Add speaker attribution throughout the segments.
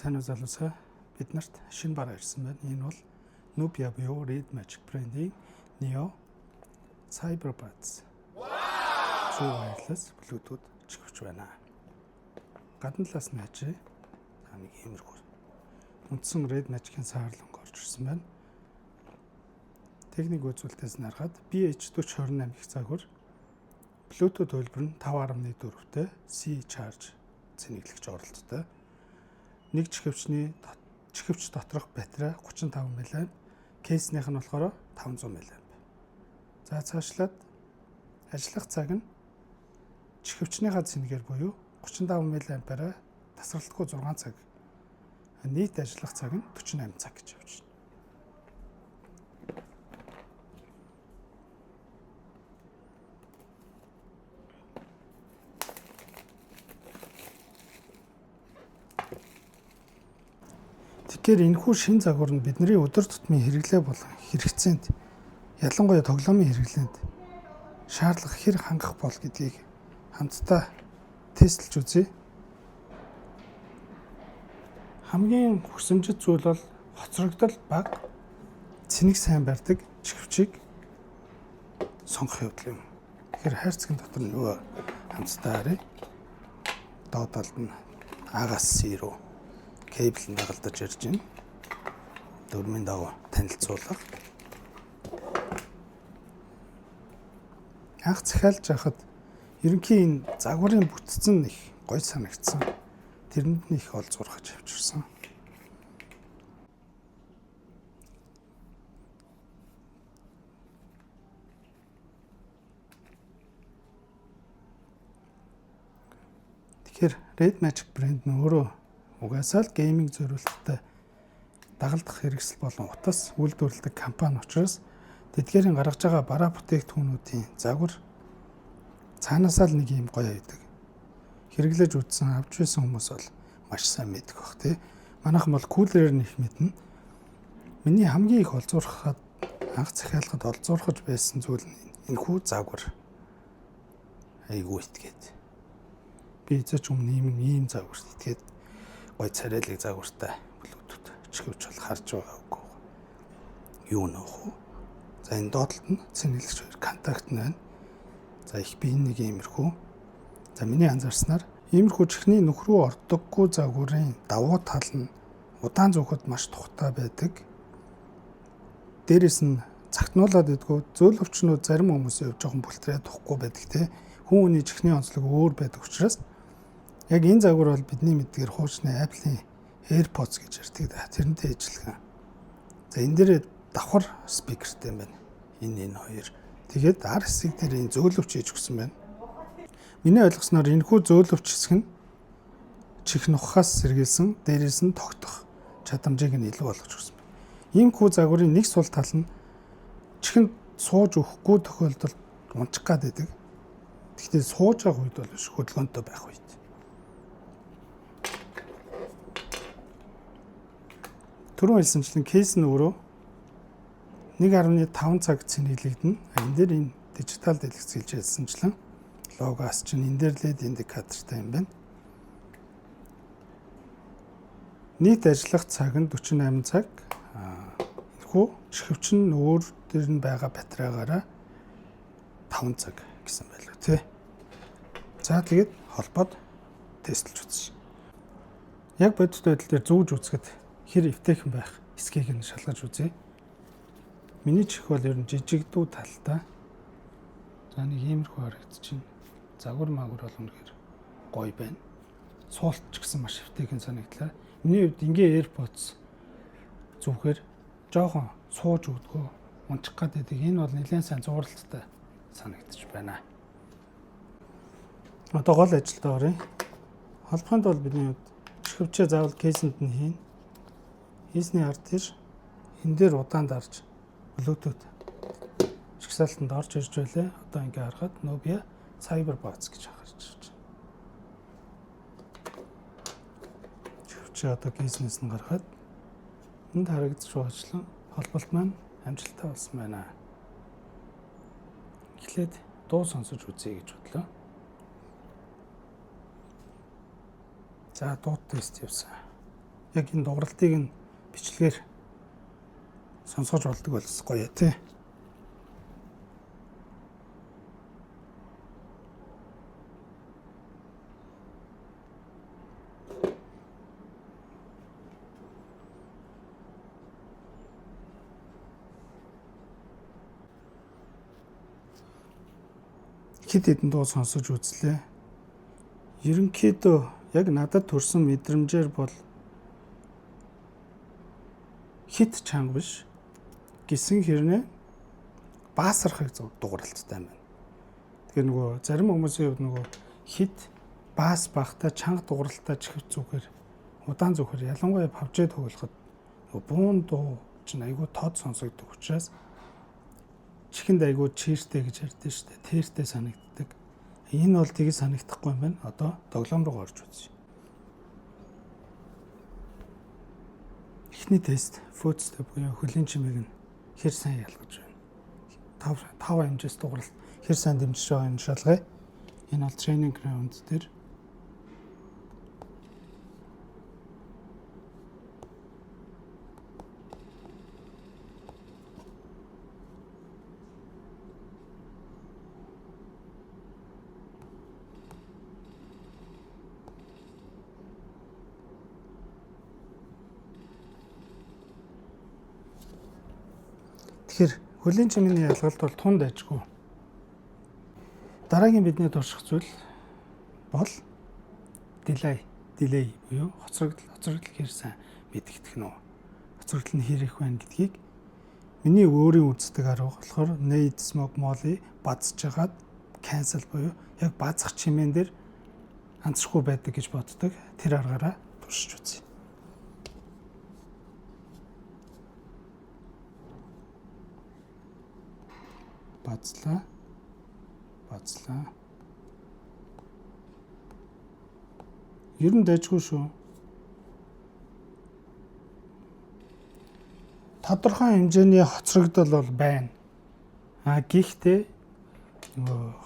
Speaker 1: сайн уу залуусаа бид нарт шинэ бараа ирсэн байна. Энэ бол Nubia буюу Red Magic брендийн Neo CyberBuds. True wireless Bluetooth чихвч байна. Гадна талаас нь хажээ. Нэг иймэрхүү үндсэн Red Magic-ийн саарланг орж ирсэн байна. Техник үзүүлэлтээс нь харахад BH4028 их загвар Bluetooth хөлбөр нь 5.4-тэй C charge цэнэглэгч оролттой. Нэг чихвч доторх батарей 35 мА, кейснийх нь болохоор 500 мА. За цаашлаад ажиллах цаг нь чихвчнийхаа цэнэгээр буюу 35 мА-аар тасралтгүй 6 цаг. Нийт ажиллах цаг нь 48 цаг гэж явж байна. Тэгэхээр энэхүү шин загвар нь бидний өдөр тутмын хэрэглээ болон хэрэгцээнд ялангуяа тоглоомын хэрэглээнд шаардлага хэр хангах бол гэдгийг хамтдаа тестэлж үзье. Хамгийн хүсэмжит зүйл бол хоцрогдол бага, цэник сайн барьдаг чихвчийг сонгох явдал юм. Тэгэхээр хайрцагын дотор нь юу хамтдаа харъя. Доод талд нь агаас C руу кейбл нь дагалдаж ирж байна. Дөрмийн дагуу танилцуулга. Анх захиалж байхад ерөнхийн энэ загварын бүтцэн их гоё санагдсан. Тэрэнд нь их олзуурхаж авчирсан. Тэгэхээр Red Magic брэнд нь өөрөө угаасаа л гейминг зориулалттай дагалдах хэрэгсэл болон утас үйлдвэрлэдэг компани учраас тэдгээрийн гаргаж байгаа бараа бүтээгдэхүүнүүдийн загвар цаанаасаа л нэг юм гоё байдаг. Хэрэглэж үзсэн авч байсан хүмүүс бол маш сайн мэддэг бах тий. Манайхан бол кулерээр нь их мэднэ. Миний хамгийн их олзуурхахад анх захиалгад олзуурхаж байсан зүйл нь энэхүү загвар. Айгуу итгээд. Би эцэж өмнө ийм загвар итгээд гой царайлаг загвартай Bluetooth чихвч бол харж байгаагүй. Юу нөх вэ? За энэ доотлолт нь цэнэглэгч хоёр контакт нь байна. За их би нэг иймэрхүү. За миний анзаарснаар иймэрхүү чихний нөх рүү ордоггүй загварын давуу тал нь удаан зүгт маш тухтай байдаг. Дээрээс нь цагтнуулаад идэггүй зөөлөвчнүүд зарим хүмүүс явж жоохон бүлтрээ тухгүй байдаг те. Хүн хүний чихний онцлог өөр байдаг учраас яг энэ загвар бол бидний мэдгээр хуучны Apple-ийн AirPods гэж ярьдаг да. Тэрнтэй ижилхэн. За энэ дээр давхар спикертэй юм байна. Энэ хоёр. Тэгээд ар хэсэг дээр энэ зөөлөвч хийж өгсөн байна. Миний ойлгосноор энэхүү зөөлөвч хэсэг нь чих нухаас сэргийлсэн, дээрээс нь тогтох чадамжийг нь илүү болгож өгсөн байна. Иймхүү загварын нэг сул тал нь чихэнд сууж өгөхгүй тохиолдолд унчих гад байдаг. Гэхдээ сууж байгаа үед бол биш, хөдөлгөөнтэй байх үед. Түрүүн хэлсэнчлэн кейс нь өөрөө 1.5 цаг цэнэглэгдэнэ. Энэ дээр энэ дижитал дэлгэцэлж хэлсэнчлэн логоос чинь энэ дээр LED индикатортай юм байна. Нийт ажиллах цаг нь 48 цаг. Энэхүү чихвч нь өөр дээр нь байгаа батарейгаараа 5 цаг гэсэн байлгүй тий. За тэгээд холбоод тестэлж үзье. Яг бодит байдал дээр зүүж үзэхэд хэр эвтэйхэн байх эсхийг нь шалгаж үзье. Миний чих бол ер нь жижигдүү талтай. За нэг иймэрхүү харагдчихэв. Загвар магвар бол үнэхээр гоё байна. Суулт ч гэсэн маш эвтэйхэн санагдлаа. Миний хувьд ингээ AirPods зүгхээр жоохон сууж өгдгөө унчих гад байдаг. Энэ бол нэлээд сайн зуралттай санагдчих байна. Одоо гол ажилдаа оръё. Холбохын тулд бидний хувьд чихвчээ заавал кейсэнд нь хийн. Хийсний ард тэр энэ дээр удаан дарж Bluetooth шгсаалтанд орж ирж байлаа. Одоо ингээ харахад Nubia CyberBuds гэж харж байна. Чихвчээ одоо кейснээс нь гаргаад энд харагдаж байгаачлан холболт маань амжилттай болсон байна. Эхлээд дуу сонсож үзье гэж бодлоо. За дууд тест явсан. яг энэ дууралтыг нь бичлэгээр сонсгож болдог болсон гоё тий. Хэд хэдэн дуу сонсож үзлээ. Ерөнхийдөө яг надад төрсэн мэдрэмжээр бол хит чанга биш. Гисэн хэрнээ баасархаг дууралттай байна. Тэгэхээр нөгөө зарим хүмүүсийн хувьд нөгөө хит баас багтаа чанга дууралтай чихв зүгээр удаан зөвхөр ялангуяа павжээ тоглоход нөгөө буун дуу чинь айгүй тод сонсогддог учраас чихэнд айгүй чиртэй гэж ярьдэн шүү дээ. Тэртэй санагддаг. Энэ бол тийг санагдахгүй юм байна. Одоо тоглоом руу орж үзье. Эхний тест фоцтой буюу хөлийн чимээг нь хэр сайн ялгаж байна. 5 хэмжээс дууралт хэр сайн дэмжиж байгаа юм шалгая. Энэ бол training ground дээр тэгэхээр хөлийн чимээний ялгалт бол тунд ажгүй. Дараагийн бидний турших зүйл бол delay буюу хоцрогдол хэр сайн мэдэгдэх нь. Хоцрогдол нь хэр их байна гэдгийг миний өөрийн үздэг арга болохоор Nade Smoke Molly базж хагаад cancel буюу яг базах чимээн дээр анцрахгүй байдаг гэж боддог. Тэр аргаараа туршиж үзье. Бацлаа. Ер нь дайжгүй шүү. Тодорхой хэмжээний хоцрогдол бол байна. Гэхдээ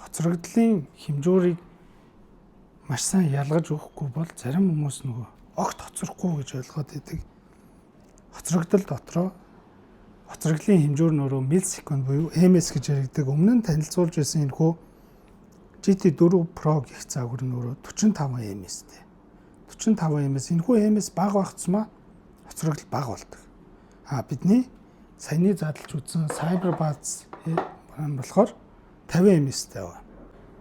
Speaker 1: хоцрогдлын хэмжүүрийг маш сайн ялгаж өгөхгүй бол зарим хүмүүс нөгөө огт хоцрохгүй гэж ойлгоод байдаг. Хоцрогдол дотроо хоцрогдлын хэмжүүр нь өөрөө миллисекунд буюу ms гэж яригддаг. Өмнө нь танилцуулж байсан энэхүү GT4 Pro гэх загвар нь өөрөө 45 ms-тэй. 45 ms энэхүү ms бага байх тусмаа хоцрогдол бага болдог. Бидний саяны задлж үзсэн CyberBuds болохоор 50 ms-тэй байна.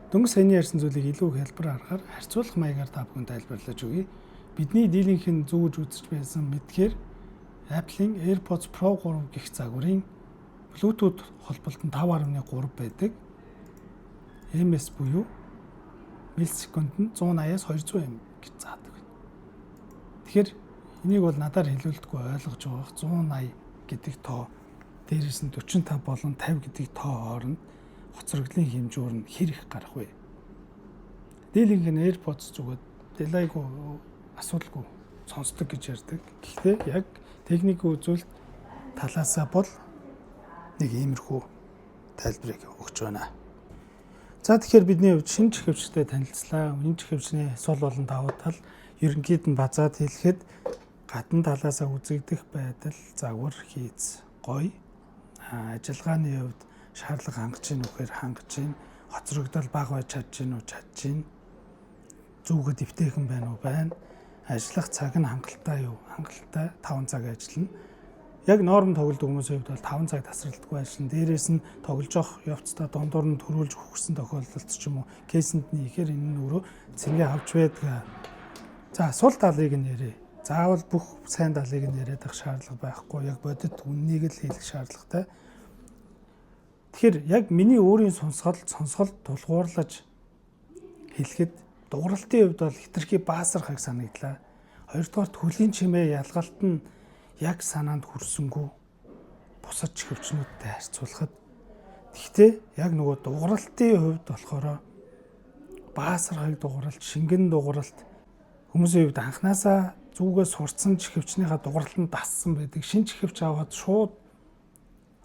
Speaker 1: Дөнгөж саяны ярьсан зүйлийг илүү хэлбэр аргаар харьцуулах маягаар та бүхэнд тайлбарлаж өгье. Бидний дийлэнх нь зүүж үзэж байсан мэдхээр Apple-ийн AirPods Pro 3 гэх загварын Bluetooth холболт нь 5.3 байдаг. ms буюу миллисекунд нь 180-аас 200 м гэж заадаг. Тэгэхээр энийг бол надаар хэлүүлдэггүй ойлгож байгаа. 180 гэдэг тоо дээрээс нь 45 болон 50 гэдэг тоо хооронд хоцрогдлын хэмжүүр нь хэр их гарах вэ? Дийлэнх нь AirPods зүгээд delay-гүй асуудалгүй сонсдог гэж ярьдаг. Гэхдээ яг техникийн үзүүлэлт талаасаа бол нэг иймэрхүү тайлбарыг өгч байна. За тэгэхээр бидний хувьд шинэ чихвчтэй танилцлаа. Энэ чихвчний сул болон давуу тал ерөнхийд нь базаад хэлэхэд гадна талаасаа үзэгдэх байдал загвар хийц гоё. Ажиллагааны хувьд шаардлага хангаж ийн үхээр хангаж ийн. Хоцрогдол бага байж чадж ийн үү чадж ийн. Зүгд эвтэйхэн байна уу байна. Ажиллах цаг нь хангалттай юу? Хангалттай 5 цаг ажиллана. Яг норм тоглодог хүмүүсийн хувьд бол 5 цаг тасралтгүй ажиллана. Дээрээс нь тоглож явах явцдаа дундуур нь төрүүлж хөгсөн тохиолдолд ч юм уу кейсэнд нь ихээр энэ нь өөрөө цэнгээ авч байдаг. За сул талыг нь ярив. Заавал бүх сайн талыг нь яриад ах шаардлага байхгүй. Яг бодит үннийг л хэлэх шаардлагатай. Тэгэхээр яг миний өөрийн сонсголд тулгуурлаж хэлэхэд дууралтын хувьд бол хитрхи баасархаг санагдлаа. Хоёрдугаар хөлийн чимээ ялгалт нь яг санаанд хүрсэнгүй бусад чихвчнүүдтэй харьцуулахад. Гэхдээ яг нөгөө дууралтын хувьд болохоор баасархаг дууралт, шингэн дууралт хүмүүсийн хувьд анханасаа зүгээс сурцсан чихвчнийхаа дууралтанд дассан байдаг. Шинэ чихвч аваад шууд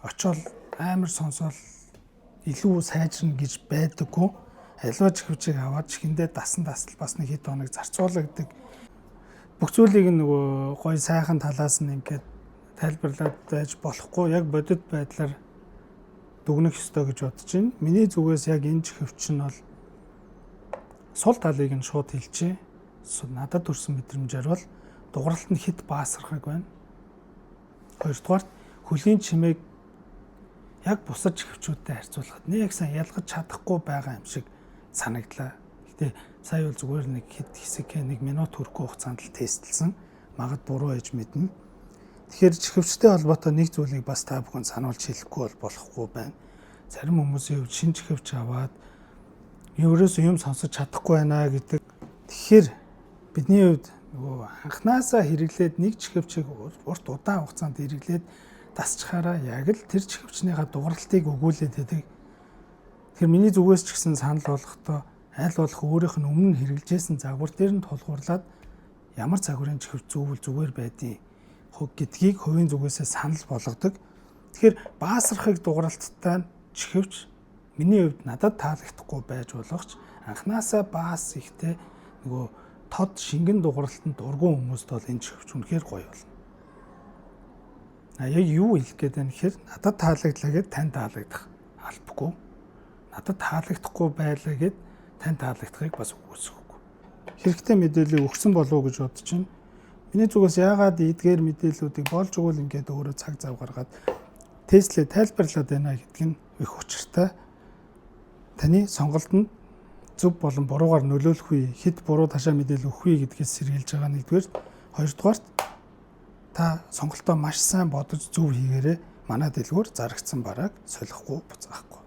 Speaker 1: очоод амар сонсоол илүү сайжирна гэж байдаггүй. Аливаа чихвчийг аваад чихэндээ дасан тасал бас нэг хэд хоног зарцуулагддаг. бүх зүйлийг нөгөө гоё сайхан талаас нь ингээд тайлбарлаад байж болохгүй, яг бодит байдлаар дүгнэх ёстой гэж бодож байна. Миний зүгээс яг энэ чихвч нь бол сул талыг нь шууд хэлчихье. Надад төрсэн мэдрэмжээр бол дугралт нь хит баасрахаг байна. Хоёрдугаарт хөлийн чимээг яг бусад чихвчүүдтэй харьцуулахад нэг сайн ялгаж чадахгүй байгаа юм шиг санагдлаа. Гэтэ сая бол зүгээр нэг хэд хэсэг нэг минут хүрэхгүй хугацаанд л тестэлсэн. Магад буруу ээж мэднэ. Тэгэхээр чихвчтэй холбоотой нэг зүйлийг бас та бүхэн сануулж хэлэхгүй бол болохгүй байна. Зарим хүмүүсийн хувьд шинэ чихвч аваад ерөөсөө юм сонсож чадахгүй байна гэдэг. Тэгэхээр бидний хувьд нөгөө анханасаа хэрэглээд нэг чихвчийг урт удаан хугацаанд хэрэглээд дасчихаараа яг л тэр чихвчнийхаа дугралтыг өгүүлээд байдаг. Тэгэхээр миний зүгээс ч гэсэн санал болгохдоо аль болох өөрийнх нь өмнө хэрэгжилжсэн загвар дээр нь тулгуурлаад ямар загварын чихвч зөвүүл зүгээр байдгийг гэдгийг хувийн зүгээсээ санал болгодог. Тэгэхээр баасрахыг дугралттай чихвч миний хувьд надад таалагдахгүй байж болох ч анханасаа баас ихтэй нөгөө тод шингэн дугралтанд дургуун хүмүүст бол энэ чихвч үнэхээр гоё болно. Яг юу хэлэх гээд байна гэхээр надад таалагдлаа гэд тань таалагдах албагүй. Надад таалагдахгүй байлаа гэд тань таалагдахыг бас үгүйсэхгүй. Хэрэгтэй мэдээлэл өгсөн болов уу гэж бодож байна. Миний зүгээс яагаад эдгээр мэдээллүүдийг болж өгвөл ингээд өөрөө цаг зав гаргаад тестлээ тайлбарлаад байна гэдг нь их учиртай. Таны сонголтод зөв болон буруугаар нөлөөлөх үе, хэд буруу ташаа мэдээлэл өгөх үе гэдгээс сэргийлж байгаа нэгдүгээр. Хоёрдугаарт та сонголтоо маш сайн бодож зөв хийгээрэй. Манай дэлгүүр зарагдсан барааг солихгүй буцаахгүй.